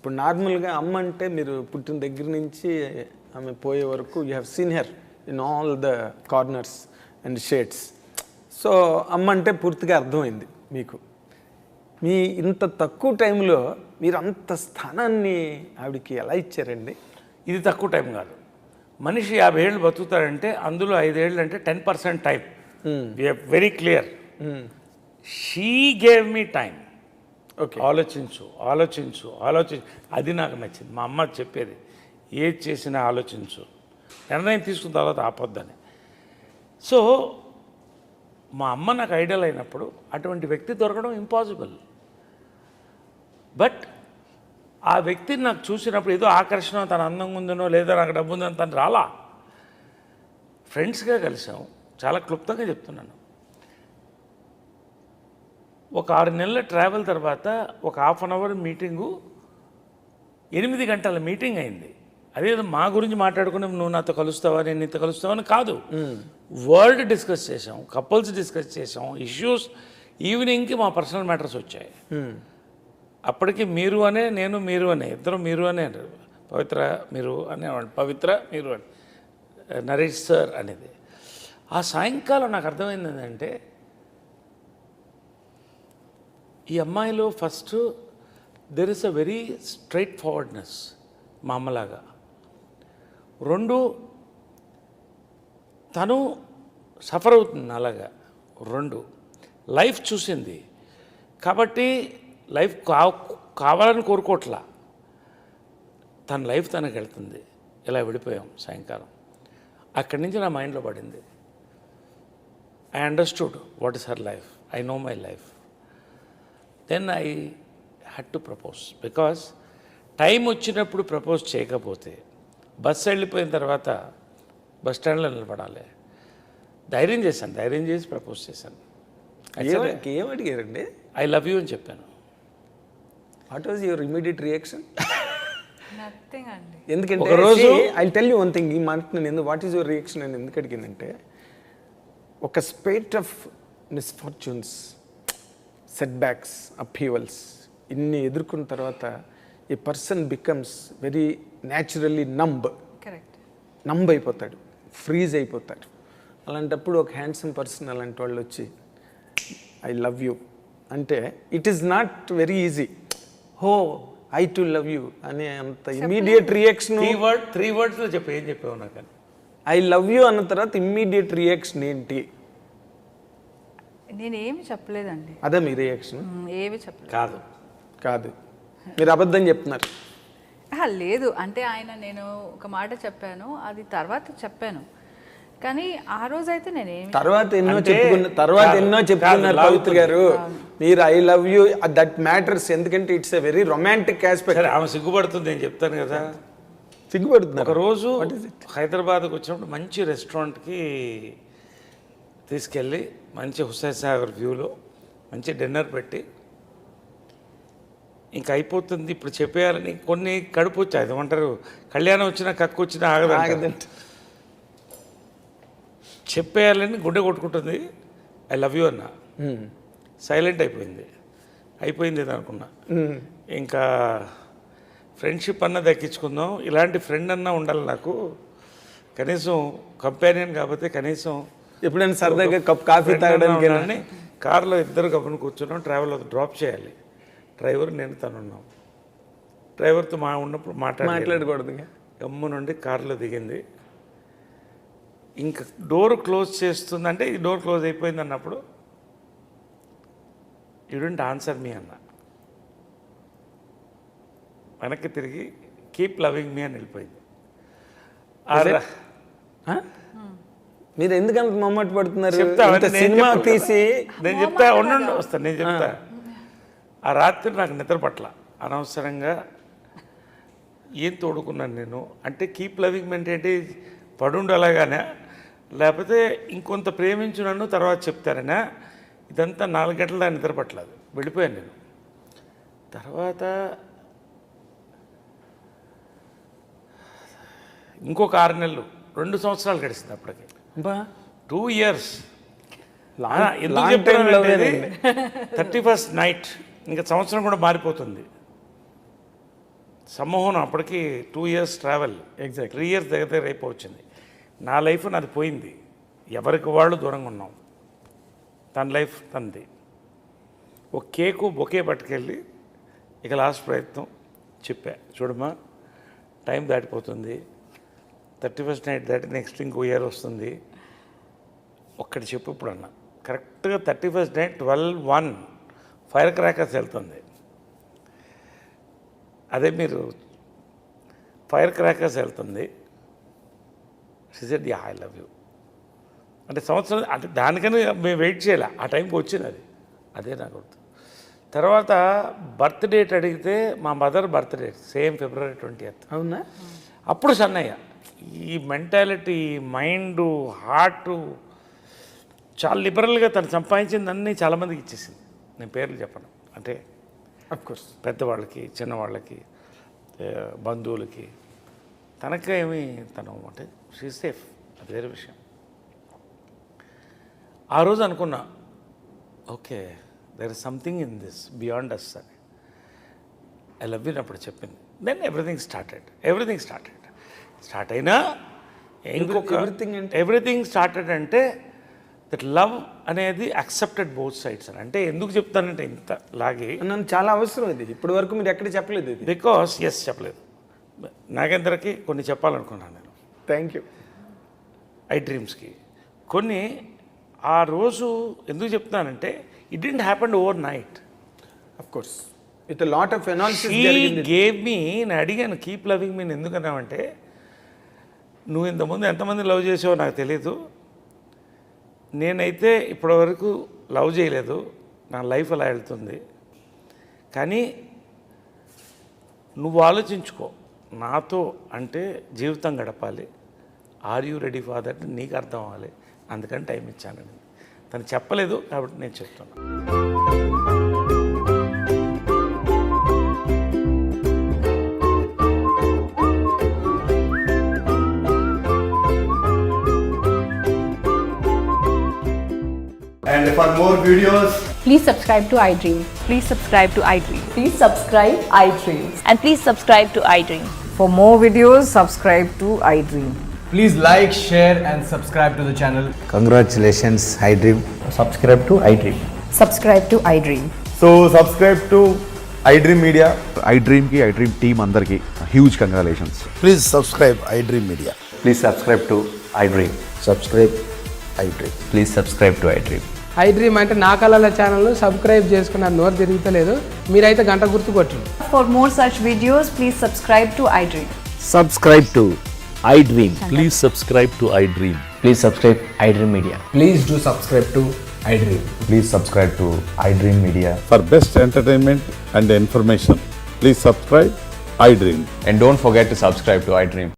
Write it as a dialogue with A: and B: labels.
A: ఇప్పుడు నార్మల్గా అమ్మ అంటే మీరు పుట్టిన దగ్గర నుంచి ఆమె పోయే వరకు you have seen her in all the corners and shades. So అమ్మ అంటే పూర్తిగా అర్థమైంది మీకు. మీ ఇంత తక్కువ టైంలో మీరు అంత స్థానాన్ని ఆవిడకి ఎలా ఇచ్చారండి?
B: ఇది తక్కువ టైం కాదు. మనిషి 50 ఏళ్ళు బతుకుతాడంటే అందులో 5 ఏళ్ళు అంటే 10% time. We're very clear. She gave me time.
A: Okay,
B: ఆలోచించు. అది నాకు నచ్చింది. మా అమ్మ చెప్పేది, ఏది చేసినా ఆలోచించు, నిర్ణయం తీసుకున్న తర్వాత ఆపొద్దని. సో మా అమ్మ నాకు ఐడియల్ అయినప్పుడు అటువంటి వ్యక్తి దొరకడం ఇంపాసిబుల్. బట్ ఆ వ్యక్తిని నాకు చూసినప్పుడు ఏదో ఆకర్షణ, తన అందంగా ఉందనో లేదా నాకు డబ్బు ఉందని తను రాలా. ఫ్రెండ్స్గా కలిసాం. చాలా క్లుప్తంగా చెప్తున్నాను. ఒక 6 నెలల ట్రావెల్ తర్వాత ఒక ½ అవర్ మీటింగు 8 గంటల మీటింగ్ అయింది. అదేదో మా గురించి మాట్లాడుకుని నువ్వు నాతో కలుస్తావా, నేను నీతో కలుస్తావని కాదు. వరల్డ్ డిస్కస్ చేసాం, కపుల్స్ డిస్కస్ చేసాం, ఇష్యూస్. ఈవినింగ్కి మా పర్సనల్ మ్యాటర్స్ వచ్చాయి. అప్పటికి మీరు అనే, నేను మీరు అనే, ఇద్దరు మీరు అనే, పవిత్ర మీరు అనేవాడు, పవిత్ర మీరు అని, నరేష్ సార్ అనేది. ఆ సాయంకాలం నాకు అర్థమైంది ఏంటంటే ఈ అమ్మాయిలో first there is a very straight forwardness, మా అమ్మలాగా. 2, తను సఫర్ అవుతుంది అలాగా. 2, లైఫ్ చూసింది కాబట్టి లైఫ్ కావాలని కోరుకోవట్లా, తన లైఫ్ తనకు వెళ్తుంది. ఇలా విడిపోయాం సాయంకాలం. అక్కడి నుంచి నా మైండ్లో పడింది, I understood what is her life, I know my life. Then I had to propose. Because time వచ్చినప్పుడు ప్రపోజ్ చేయకపోతే బస్సు వెళ్ళిపోయిన తర్వాత బస్ స్టాండ్లో నిలబడాలి. ధైర్యం చేసి ప్రపోజ్ చేశాను.
A: ఏం అడిగారండి?
B: ఐ లవ్ యూ అని చెప్పాను.
A: What was your immediate reaction?
C: Nothing అండి.
A: ఎందుకంటే
B: ఒక రోజు
A: I tell you one thing, ఈ మాట నేను వాట్ ఈజ్ యువర్ రియాక్షన్ అని ఎందుకు అడిగిందంటే, ఒక spate of misfortunes, set backs, upheavals ఇన్ని ఎదుర్కొన్న తర్వాత ఈ person becomes very naturally numb అయిపోతాడు, ఫ్రీజ్ అయిపోతాడు. అలాంటప్పుడు ఒక హ్యాండ్సమ్ పర్సన్ అలాంటి వాళ్ళు వచ్చి ఐ లవ్ యూ అంటే it is not very easy. Oh I too love you అనే అంత ఇమ్మీడియట్ రియాక్షన్.
B: 3 wordsలో చెప్పు. ఏం చెప్పావు నాకు?
A: ఐ లవ్ యూ అన్న తర్వాత ఇమ్మీడియట్ రియాక్షన్ ఏంటి?
C: నేనేమి చెప్పలేదండి.
A: అదే మీ రియాక్షన్?
C: ఏమి చెప్పలేదు.
B: కాదు,
A: మీరు అబద్ధం చెప్తున్నారు.
C: లేదు అంటే నేను ఒక మాట చెప్పాను, అది తర్వాత చెప్పాను. కానీ ఆ రోజు అయితే నేనేమి
A: తర్వాత ఎన్నో చెప్పుకున్నారు పవిత్ర గారు. మీరు I love you that matters. ఎందుకంటే it's a very romantic aspect.
B: ఆమె సిగ్గుపడుతుంది, నేను చెప్తాను కదా.
A: సిగ్గుపడుతున్నారు.
B: ఒక రోజు హైదరాబాద్కి వచ్చినప్పుడు మంచి రెస్టారెంట్కి తీసుకెళ్ళి మంచి హుస్సేన్ సాగర్ వ్యూలో మంచి డిన్నర్ పెట్టి, ఇంకా అయిపోతుంది ఇప్పుడు చెప్పేయాలని కొన్ని కడుపు వచ్చాయి. ఏమంటారు, కళ్యాణం వచ్చినా కక్కు వచ్చినా ఆగదంటే చెప్పేయాలని గుండె కొట్టుకుంటుంది. ఐ లవ్ యూ అన్న. సైలెంట్ అయిపోయింది అనుకున్నా. ఇంకా ఫ్రెండ్షిప్ అన్న దక్కించుకుందాం, ఇలాంటి ఫ్రెండ్ అన్నా ఉండాలి నాకు, కనీసం కంపానియన్ కాకపోతే కనీసం
A: ఎప్పుడైనా సరదాగా కప్ కాఫీ తాగడానికి.
B: కార్లో ఇద్దరు కప్పును కూర్చున్నాం, ట్రావెల్ డ్రాప్ చేయాలి. డ్రైవర్ నేను తను ఉన్నాం. డ్రైవర్తో ఉన్నప్పుడు మాట్లాడకూడదు. గమ్ము నుండి కారులో దిగింది. ఇంకా డోర్ క్లోజ్ చేస్తుంది, అంటే ఈ డోర్ క్లోజ్ అయిపోయింది అన్నప్పుడు యూ డోంట్ ఆన్సర్ మీ అన్న. వెనక్కి తిరిగి కీప్ లవింగ్ మీ అని వెళ్ళిపోయింది.
A: మీరు ఎందుకంత మొమ్మట పడుతున్నారు?
B: సినిమా తీసి నేను చెప్తా, వస్తాను, నేను చెప్తా. ఆ రాత్రి నాకు నిద్ర పట్ల అనవసరంగా ఏం తోడుకున్నాను నేను. అంటే కీప్ లవింగ్ మీ అంటే పడుండు అలాగానే, లేకపోతే ఇంకొంత ప్రేమించు నన్ను తర్వాత చెప్తారనా? ఇదంతా 4 గంటల దాకా నిద్ర పట్టలేదు, వెళ్ళిపోయాను నేను. తర్వాత ఇంకొక 6 నెలలు, 2 సంవత్సరాలు గడిచింది అప్పటికి. 2 years. ఎందుకు చెప్తాను, 31st నైట్ ఇంకా సంవత్సరం కూడా మారిపోతుంది. సమ్మోహనం అప్పటికి 2 years ట్రావెల్,
A: Exactly.
B: 3 years దగ్గర రేపు వచ్చింది. నా లైఫ్ నాది పోయింది, ఎవరికి వాళ్ళు దూరంగా ఉన్నాం, తన లైఫ్ తనది. ఒక కేకు బొకే పట్టుకెళ్ళి ఇక లాస్ట్ ప్రయత్నం చెప్పా, చూడమ్మా టైం దాటిపోతుంది, 31st నైట్ దాటి నెక్స్ట్ ఇంకో ఇయర్ వస్తుంది, ఒక్కటి చెప్పు ఇప్పుడు అన్న. కరెక్ట్గా 31st నైట్ 12:01 ఫైర్ క్రాకర్స్ వెళ్తుంది. అదే మీరు ఫైర్ క్రాకర్స్ వెళ్తుంది. She said yeah I love you అంటే సంవత్సరం, అంటే దానికని మేము వెయిట్ చేయాలి, ఆ టైంకి వచ్చింది అది. అదే నాకు గుర్తు. తర్వాత బర్త్ డేట్ అడిగితే మా mother birth date same February 20th.
A: అవునా?
B: అప్పుడు సన్నయ్య ఈ మెంటాలిటీ, మైండు, హార్టు చాలా లిబరల్గా తను సంపాదించిందన్నీ చాలామందికి ఇచ్చేసింది. నేను పేర్లు చెప్పను, అంటే
A: అఫ్కోర్స్
B: పెద్దవాళ్ళకి, చిన్నవాళ్ళకి, బంధువులకి. తనకేమి తను అంటే షీ సేఫ్, అది వేరే విషయం. ఆ రోజు అనుకున్నా, okay there is something in this beyond us అని. ఐ లవ్ యూ అప్పుడు చెప్పింది. దెన్ ఎవ్రీథింగ్ స్టార్ట్ అయినా ఇంకొక ఎవ్రీథింగ్ స్టార్టెడ్ అంటే దట్ లవ్ అనేది అక్సెప్టెడ్ బోత్ సైడ్స్ అని. అంటే ఎందుకు చెప్తానంటే ఇంత లాగి
A: నన్ను చాలా అవసరం ఇది. ఇప్పటి వరకు మీరు ఎక్కడ చెప్పలేదు ఇది.
B: బికాస్ చెప్పలేదు, నాగేంద్రకి కొన్ని చెప్పాలనుకున్నాను నేను.
A: Thank you.
B: ఐ డ్రీమ్స్కి కొన్ని ఆ రోజు ఎందుకు చెప్తున్నానంటే it didn't happen over night.
A: Of course with lot of analysis
B: she
A: జరిగింది.
B: గేవ్ మీ, నేను అడిగాను కీప్ లవింగ్ మీ ఎందుకన్నామంటే, నువ్వు ఇంతకుముందు ఎంతమంది లవ్ చేసావో నాకు తెలీదు, నేనైతే ఇప్పటివరకు లవ్ చేయలేదు, నా లైఫ్ అలా వెళ్తుంది, కానీ నువ్వు ఆలోచించుకో, నాతో అంటే జీవితం గడపాలి, are you ready for that నీకు అర్థం అవ్వాలి, అందుకని టైం ఇచ్చానండి. తను చెప్పలేదు కాబట్టి నేను చెప్తున్నాను.
D: And for more videos,
E: Please subscribe to iDream.
F: Please subscribe to iDream.
E: Please subscribe iDream.
F: And please subscribe to iDream.
G: For more videos, subscribe to iDream.
D: please like, share and subscribe to the channel.
H: Congratulations, iDream.
D: Subscribe to iDream.
G: Subscribe to iDream.
D: So subscribe to iDream Media.
I: iDream ki iDream team andarki huge congratulations.
H: Please subscribe iDream Media.
J: Please subscribe to iDream.
H: Subscribe iDream.
J: Please subscribe to iDream.
K: iDream అంటే నా కళల channel subscribe చేసుకున్న నోరు తిరుగుతలేదు, మీరైతే గంట గుర్తు కొట్టండి.
F: For more such videos, please subscribe to iDream.
J: Subscribe to iDream.
I: Please subscribe to iDream.
J: Please subscribe iDream Media.
D: Please do subscribe to iDream.
H: Please subscribe to iDream Media.
I: For best entertainment and information, please subscribe iDream.
J: And don't forget to subscribe to iDream.